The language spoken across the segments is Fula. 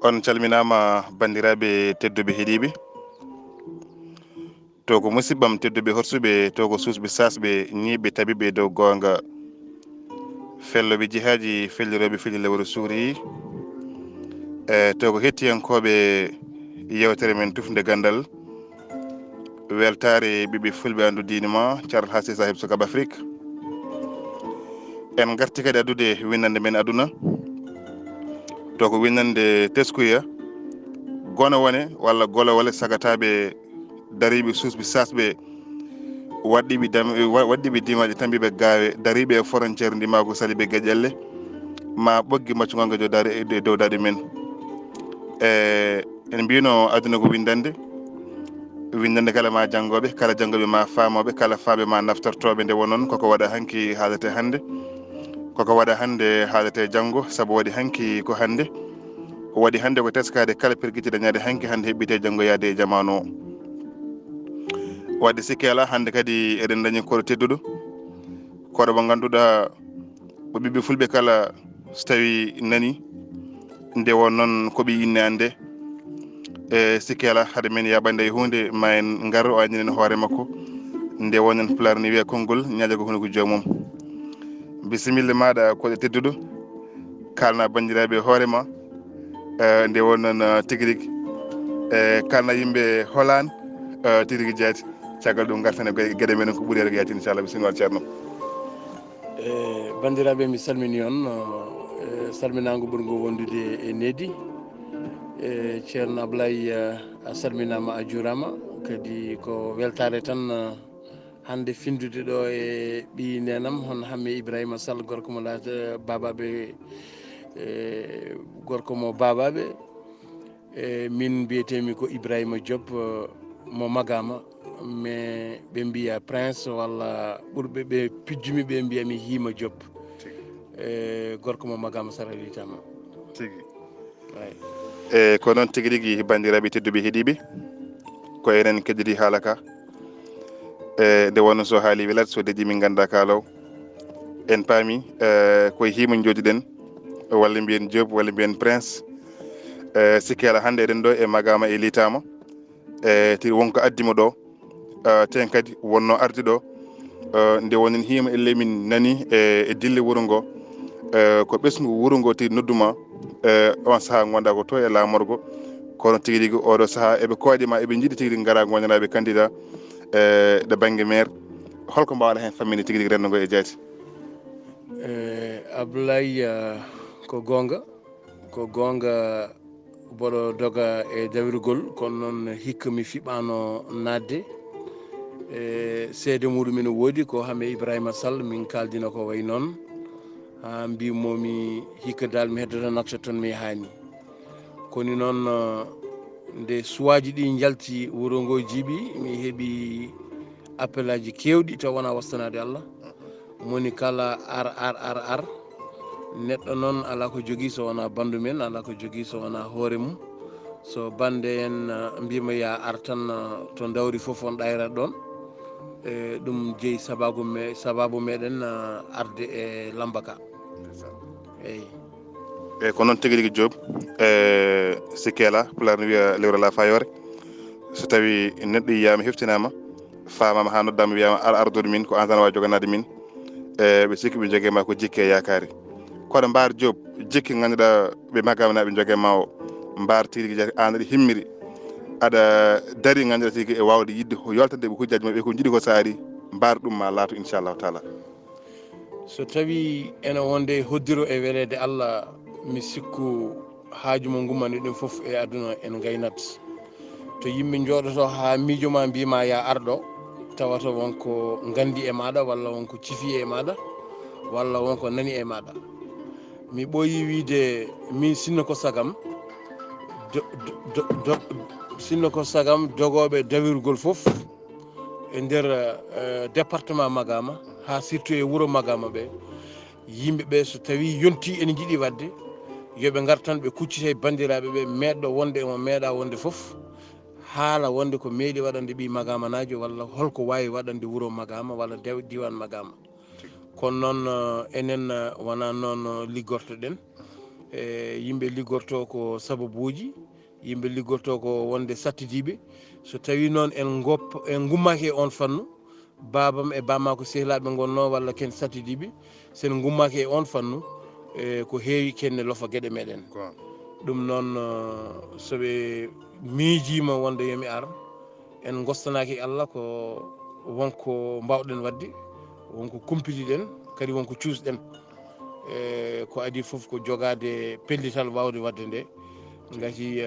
on calminama bandiraɓe tedduɓe heeɗiɓe to ko musibbam tedduɓe horsuɓe to ko susɓe sasɓe ñiɓɓe tabiɓe dow gonga felloɓe jihaji felliroɓe felli lewru suuri to ko hettiyankoɓe yewtere men tufde gandal weltare ɓiɓɓe fulɓe andu dinima Thiaral Hassé Sahib Sokab Afrique en garti kadi addude winnande men aduna to ko winnande teskuya gono wone walla golowole sagataɓe dariɓe susɓe sasɓe waddiɓe dimaji tambiɓe gawe dariɓe e frontiére ndimago saliɓe gueƴelle ma ɓoggi maccugonga dow daɗe men en mbino aduna ko windande kala ma janggoɓe kala janggoɓe ma famoɓe kala faɓe ma naftortoɓe nde wonon koko waɗa hanki haalate hande koko waɗa hande haalate janggo saabu waɗi hanki ko hande waɗi hande ko teskade kala pirguitide ñade hanki hande heɓɓite janggo yaade e jamanu o wadde sikki ala hande kadi eɗen dañi koɗo tedduɗo koɗo mo ganduɗa ko ɓiɓɓe fulɓe kala so tawi nani nde won noon ko ɓi inne ande e sikki ala haade men yaɓande e hunde ma en gar o andinen hoore makko nde wonen pular ni wiya konngol ñaaƴa ko hunde ko joomum bisimilla maɗa koɗo tedduɗo kalna bandiraɓe hoorema nde won noon tigui rigui kalna yimɓe holane tigui rigui jaati caggal ɗum gartan e gueɗe men ko ɓuuri ko yaati inchallah bisimilla ceerno bandiraɓe mi salmini on salminago ɓurgo wondude e needi ceerno Ablaye a salminama a juurama kadi ko weltare tan hande findude ɗo e ɓi nenam hono hamme Ibrahima Sall gorko mo laata babaɓe gorko mo babaɓe min mbiyetemi ko Ibrahima Diop mo Magama mais ɓe mbiya Prince walla ɓurɓe ɓe pijjumi ɓe mbiyami Hima Diop gorko mo Magama saralitama tigui ko noon tigui rigui bandiraɓe tedduɓe heeɗiɓe ko enen keddidi haala ka nde wonno so haali welat so deeƴi min ganda kalaw en paami koye Hima jooɗiɗen walla mbiyen Diop walla mbiyen Prince sikki ala hande eɗen ɗo e Magama e Litama ti wonko addimo ɗo ten kadi wonno arde ɗo nde wonen Hima elle min nani e dille wuuro ngo ko ɓesgu wuuro ngo ti nodduma on saaha gonɗa ko to e lamorgo kono tigui rigui oɗo saaha eɓe koɗima eɓe jiiɗi tigui rigui gara gonanaɓe candidat ɗo banggue maire holko mbawɗa hen famminde tigui rigui rendo ngo e jaati Abdoulaye ko gonga mboɗo doga e dawirgol kono noon hikka mi fiɓano nadde seede muɗum ene woodi ko hamme Ibrahima Sall min kaldina ko way noon ha mbimomi hikka dal mi heddoto nacca toon mi yahani koni noon nde suwaji ɗi jalti wuuro ngo jiiɓi mi heeɓi appel aji kewɗi taw wona wastanade Allah moni kala ar neɗɗo noon ala ko jogui so wona bandu men ala ko jogui so wona hoore mum so bande en mbima ya ar tan to dawri foof on ɗayrat ɗon ɗum jeeyi sababu meɗen arde e Lambaka eyyi ko noon tigui rigui Diop sikki ala pular ne wiiya lewru ala fayore so tawi neɗɗo yiyama heftinama famama ha noddama wiyama ar ardude min ko an tan wawi joganade min ɓe sikki ɓe joguema ko jikki e yakari kono mbar Diop jikki ganduɗa ɓe Magama naaɓe joguema o mbar tigui rigui jaati an aɗa himmiri aɗa daari ganduɗa tigui e wawde yidde yoltade hujjaji mabɓe ko jiiɗi ko so ari mbar ɗum ma laatu inchallahu taala so tawi ene wonde hoddiro e welede Allah mi sikku haaju mo gummani ɗum foof e aduna en gaynat to yimɓe jooɗoto ha miijoma mbima ya arɗo tawata wonko gandi e maɗa walla wonko ciifi e maɗa walla wonko nani e maɗa mi ɓooyi wiide min sinno ko sagam sinno ko sagam dogoɓe dawirgol foof e nder département Magama ha surtout e wuuro Magama ɓe yimɓeɓe so tawi yonti ene jiiɗi wadde yooɓe gar tan ɓe kuccita e bandiraɓe ɓe meɗɗo wonde emo meeɗa wonde foof haala wonde ko meeɗi waɗande ɓi Magama najo walla holko wawi waɗande wuuro Magama walla diwan Magama kono noon enen wona noon liggortoɗen yimɓe liggorto ko sababuji, yimɓe liggorto ko wonde sattidiɓe. So tawi noon en gummaki e on fannu, babam e bamma ko sehlaɓe gonno walla ken sattidiɓe, sen gummaki e on fannu ko heewi kenne lofa gueɗe meɗen. ɗum noon soɓe miijima wonde yomi ar, en gostanaki Allah ko wonko mbawɗen wadde, wonko kumpitiɗen, kadi wonko cuusɗen. Ko adi foof ko jogade pellital wawde wadde nde. Gati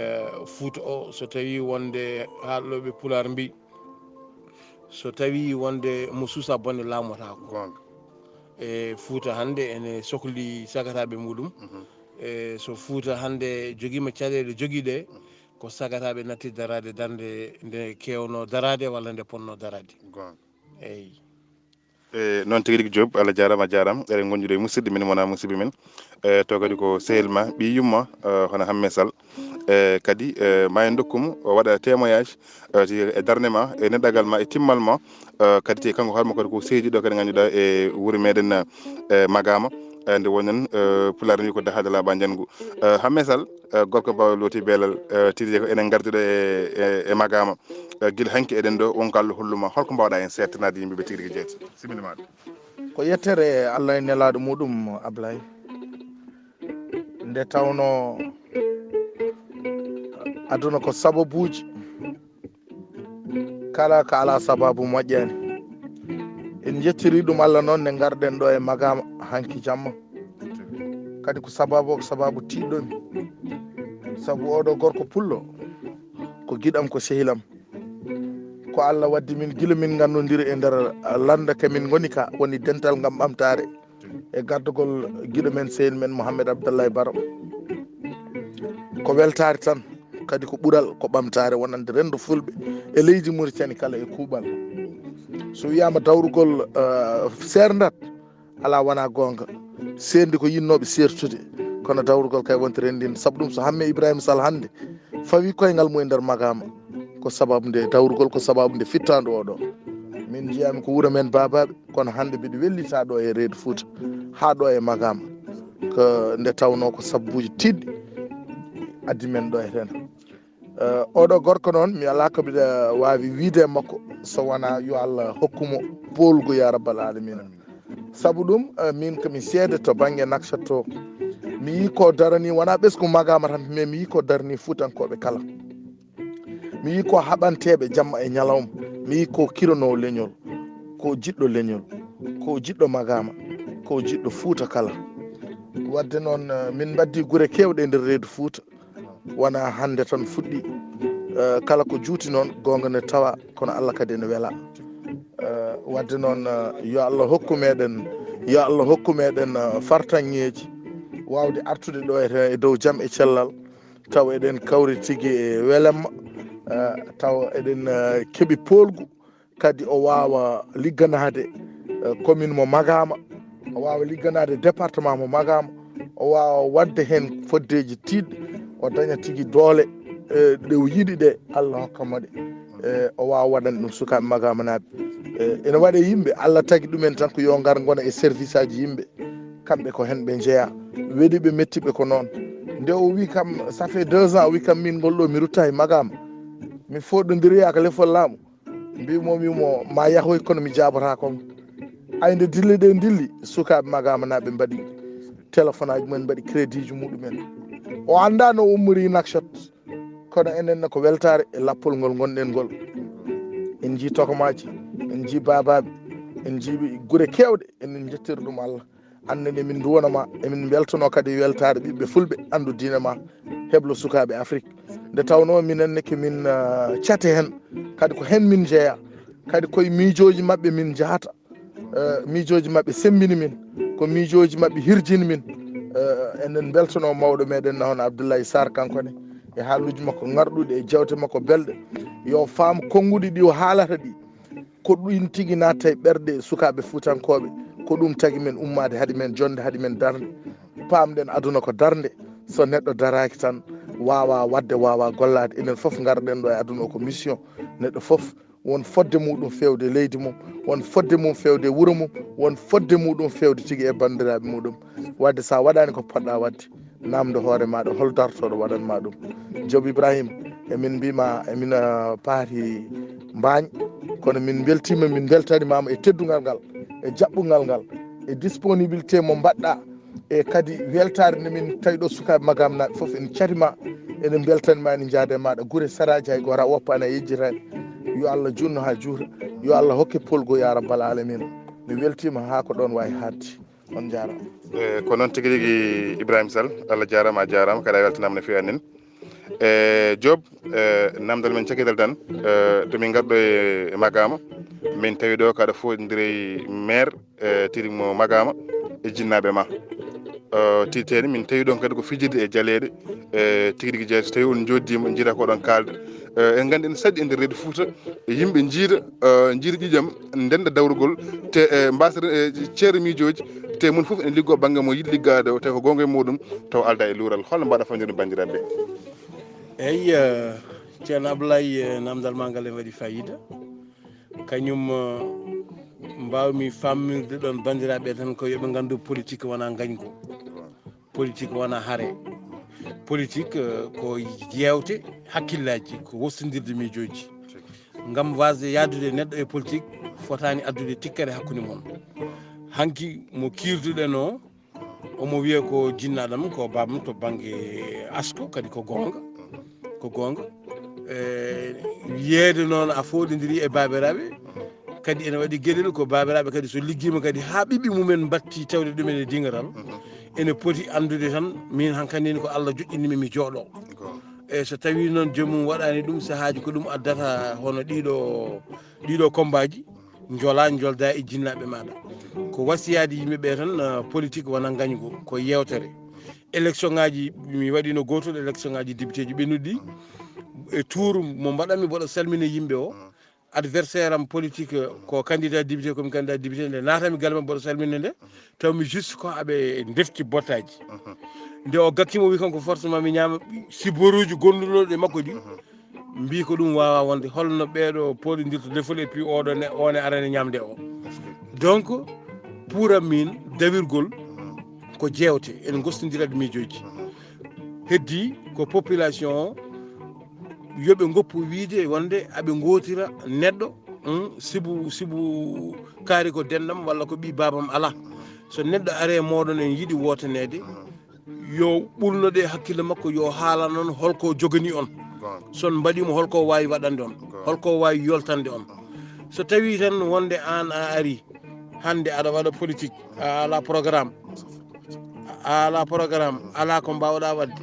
Fouta o so tawi wonde haalɗoɓe Pulaar mbi so tawi wonde mo suusa bonde laamotako. Fouta hande ene sohli sagataɓe muɗum. So Fouta hande joguima caɗele joguiɗe ko sagataɓe natti darade darde nde kewno darade walla nde ponno darade. Eyyi. noon tigui rigui Diop Allah jarama a jarama eɗen gonɗiɗo e musidɗo men wona musidɓe men to kadi ko sehil ma ɓi yumma hono Hammé Sall kadi ma en dokkumo o waɗa témoignage e darde ma e neɗɗagal ma e timmal ma kadi te kanko haalmo kadi ko sehdiɗo kadi ganduɗa e wuuro meɗen Magama nde wonen Pulaar wi ko dahade laaɓa janggo. Hammé Sall gorko bawa looti beelal tiiɗe ko enen gardiɗo e Magama guila hanki eɗen ɗo wonko Allah holluma holko mbawɗa hen settanade yimɓeɓe tigui rigui jeeyte simili maɗa. ko yettere Allah e nelaɗo muɗum Ablaye, nde tawno aduna ko sababuji, kala ka ala sababu moƴƴani. En jettiri ɗum Allah noon nde garɗen ɗo e Magama hanki jamma, kadi ko sababu tiɗɗomi, saabu oɗo gorko pullo ko giɗam ko sehilam, ko Allah waddi min guila min gandodiri e nder landa kamin goni ka woni dental gam ɓamtare e gardugol guiɗo men sehil men Mouhamed Abdallahi Baro. Ko weltare tan, kadi ko ɓuural ko ɓamtare wonande rendo fulɓe e leydi Mauritanie kala e kuuɓal. So wiyama dawrugol serdat ala wona gonga, sendi ko yinnoɓe sertude, kono dawrugol kay wonta rendinde. Saabu ɗum so Hammé Ibrahima Sall hande fawi koyngal mum e nder Magama ko sababu nde dawrugol, ko sababu nde fittandu oɗo. Min jeyami ko wuuro men babaɓe, kono hande mbiɗa wellita ɗo e reedu Fouta ha ɗo e Magama, ko nde tawno ko sababuji tiɗɗi addi men ɗo e hen. Oɗo gorko noon mi ala ko mbiɗa wawi wiide makko so wona yo Allah hokkumo bolgo ya rabbal alamina. Saabu ɗum min komi seede to banggue Nouakchott to, mi yi ko darani wona ɓesgu Magama tan, mais mi yi ko darani Foutankoɓe kala. Mi yi ko haɓanteɓe jamma e ñalawma, mi yi ko kiranowo leñol, ko jiɗɗo leñol, ko jiɗɗo Magama, ko jiɗɗo Fouta kala. Wadde noon min baddi guure kewɗe e nder reedu Fouta, wona hande tan fuɗɗi. Kala ko juuti noon gonga ne tawa, kono Allah kadi ne weela. Wadde noon yo Allah hokku meɗen fartaŋŋeji wawde artude ɗo e dow jaam e cellal, taw eɗen kawri tigui e welemma, taw eɗen keeɓi polgu, kadi o wawa ligganade commune mo Magama, o wawa ligganade département mo Magama, o wawa wadde hen foddeji tiɗɗe, o daña tigui doole ɗe o yiɗi ɗe Allah hokkamo ɗe. O wawa waɗande ɗum sukaɓe Magama naaɓe. Ene waɗe yimɓe Allah tagui ɗumen tan ko yo gar gona e service aji yimɓe, kamɓe ko hen ɓe jeeya, weɗiɓe mettiɓe ko noon. Nde o wi kam ça fait 2 ans o wi kam min golɗo mi rutta e Magama, mi foɗodiriya lefol laamu, mbimomimo ma yahoy kono mi jabotakomo. Ayde dille ɗe dilli, sukaɓe Magama naaɓe mbaɗi téléphone aji mumen, mbaɗi crédit ji muɗumen. O anda no ummori Nouakchott, kono enen ko weltare e lappol ngol gonɗen ngol. En jii tokomaji, en jii babaɓe, en jii guure kewɗe, enen jettiri ɗum Allah. Annene min duwanama, emin beltono kadi weltare ɓiɓɓe fulɓe andu diine ma, heblo sukaɓe Afrique. Nde tawno minenne komin cate hen, kadi ko hen min jeeya, kadi koye miijoji mabɓe min jahata. Miijoji mabɓe sembini min, ko miijoji mabɓe hirjini min. Enen beltono mawɗo meɗen hono Abdoulaye Sarr kankone e haaluji makko garɗuɗe e jewte makko belɗe, yo faam konguɗi ɗi o haalata ɗi ko ɗum tigui natta e ɓerɗe sukaɓe Foutankoɓe, ko ɗum tagui men ummade haade men jonde, haade men darde. Pamɗen aduna ko darde, so neɗɗo daraki tan wawa wadde, wawa gollade. Enen foof garɗen ɗo e aduna o ko mission. Neɗɗo foof won fodde muɗum fewde leydi mum, won fodde mum fewde wuuro mum, won fodde muɗum fewde tigui e bandiraɓe muɗum. Wadde sa waɗani ko poɗɗa wadde, namde hoore maɗa hol dartoɗo waɗanma ɗum. Job Ibrahima emin mbima emin paati mbañ kono min beltima min beltanimama e teddugal ngal e jaɓɓugal ngal e disponibilité mo mbaɗɗa e kadi weltare nde min tawi ɗo sukaɓe magam naɓe foof en catima enen beltanima ene jaade maɗa guure saraji hay gora woppani a yejjitani yo Allah junno ha juuta yo Allah hokke polgo ya rabbal alamina mi weltima ha ko ɗon wawi hadde on jarama. ko noon tigui rigui Ibrahima Sall Allah jarama a jarama kadi a weltanama no fewi annen Diop namdal men cakkidal tan tomin garɗo e Magama min tawi ɗo kaɗa fodidiri maire tirimo Magama e jinnaɓe ma titeni min tawi ɗon kadi ko fijirde e jaleɗe tigui rigui jeeya so tawi on joddima jiita ko ɗon kalda en gandi ene saɗi e nder reedu Fouta yimɓe jiida ƴiƴam ndenda dawrugol te mbasa ceero miijoji te mun foof ene liggo banggue mo yiiɗi liggade o tawi ko gonga e muɗum taw alda e luural holno mbaɗa fawjode bandiraɓe. eyyi ceerno Abdoulaye namdal ma ngal en waɗi fayida kañum mbawmi fammirde ɗon bandiraɓe tan ko yooɓe gandu politique wona gañgu, politique wona haare, politique ko yewte hakkillaji ko wostodirde miijoji. Ngam wasde yadude neɗɗo e politique fotani addude tikkere hakkude moon. Hanki mo kirduɗen o omo wiya ko jinnaɗam ko babam to banggue asko kadi ko gonga yeede noon a foɗodiri e babiraɓe kadi ene waɗi gueɗel ko babiraɓe kadi so ligguima kadi ha ɓiɓɓe mumen batti tawde ɗumen e dingatal ene poti andude tan min hankkadini ko Allah joƴƴinimi mi jooɗo e so tawi noon joomum waɗani ɗum saahaji ko ɗum addata hono ɗiɗo combat ji jolda e jinnaɓe maɗa ko wasiyade yimɓeɓe tan politique wona gañgo ko yewtere. Élection ngaji mi waɗino gotol élection ngaji député ji ɓennuɗi e tour mo mbaɗanmi mboɗo salmina yimɓe o adversaire am politique ko candidat député komi candidat député nde natami galma mboɗo salmina nde tawmi juste ko aɓe defti bottaji nde o gakkimo wi kanko forcément mi ñama siboruji gonɗunoɗe makko ɗi mbi ko ɗum wawa wonde holno ɓeɗo poɗodirta lefol et puis one arane ñamde o. Donc pour min dawirgol ko jewte en gostodirade miijoji heddi ko population o yoɓe goppu wiide wonde aɓe gotira neɗɗo sibu kaari ko dendam walla ko ɓi babam ala so neɗɗo are moɗon en yiiɗi wotanede yo ɓurnoɗe hakkille makko yo haala noon holko jogani on son mbaɗimo holko wawi waɗande on holko wawi yoltande on so tawi tan wonde an a ari hande aɗa waɗa politique a ala programme ala ko mbawɗa wadde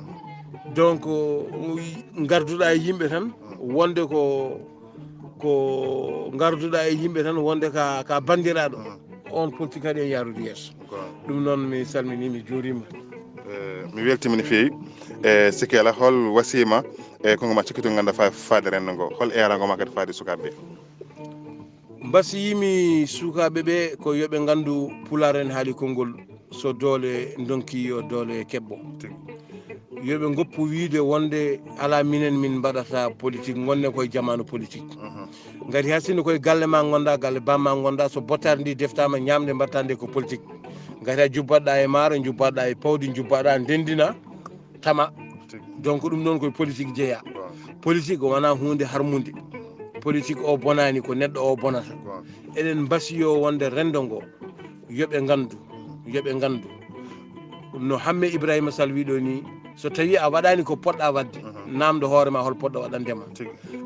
donc garduɗa e yimɓe tan wonde ko garduɗa e yimɓe tan wonde ka bandiraɗo on politique kadi e yarude yeeso ɗum noon mi salmini mi juurima. mi weltima no fewi sikki ala hol wasima e konngoma cikki ganda faade rendo ngo hol erago ma kadi faade sukaɓeɓe. mbasiyimi sukaɓeɓe ko yooɓe gandu pular en haali konngol so doole donki yo doole keɓɓo yooɓe goppu wiide wonde ala minen min mbaɗata politique gonne koye jamanu politique gati ha sinno koye galle ma gonɗa galle bamma gonɗa so bottare ndi deftama ñamde mbatta nde ko politique gati a jubbatɗa e maaro jubbatɗa e pawdi jubbaɗa ndendina tama donc ɗum noon koye politique jeeya. Politique wona hunde harmude, politique o bonani ko neɗɗo o bonata eɗen mbasiyo wonde rendo ngo yoɓe gandu no Hamme Ibrahima Sall wiɗo ni so tawi a waɗani ko poɗɗa wadde namdo hoorema hol poɗɗo waɗandema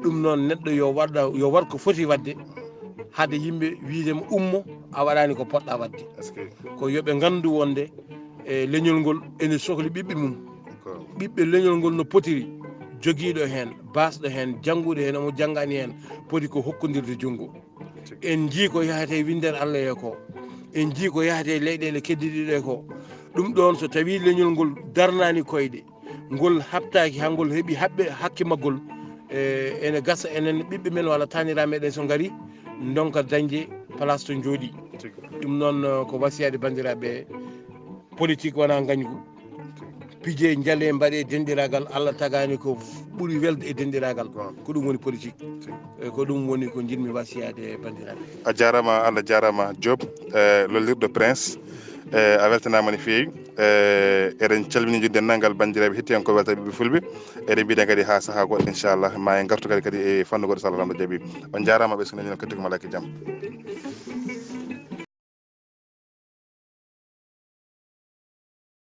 ɗum noon neɗɗo yo waɗ ko foti wadde hade yimɓe wiidema ummo a waɗani ko poɗɗa wadde ko yoɓe gandu wonde e leñol ngol ene sohli ɓiɓɓe mum ɓiɓɓe leñol ngol no potiri joguiɗo hen basɗo hen jangguɗo hen omo janggani hen poti ko hokkodirde junggo en jii ko yahate windere Allah e ko en jii ko yahate leyɗele keddiɗiɗe ko ɗum ɗon so tawi leñol ngol darnani koyɗe ngol habtaki ha ngol heeɓi hakke maggol ene gasa enen ɓiɓɓe men walla tanira meɗen so gari donka dañde place to jooɗi ɗum noon ko wasiyade bandiraɓe politique wona gañgu piije jaale mbaɗe dendiragal Allah tagani ko ɓuuri welde e dendiragal ko ɗum woni politique ko ɗum woni ko jinmi wasiyade bandiraɓe. a jarama Allah jarama Diop lollirɗo Prince a weltanama no feewi eɗen calmini dennangal bandiraɓe hettiyankoɓe Walta ɓiɓɓe fulɓe eɗen mbiɗen kadi ha saaha goɗɗo inchallah ma en gartu kadi e fannu goɗɗo so Allah rando jaaɓi on jarama ɓe so nani no kettigo malaki jaam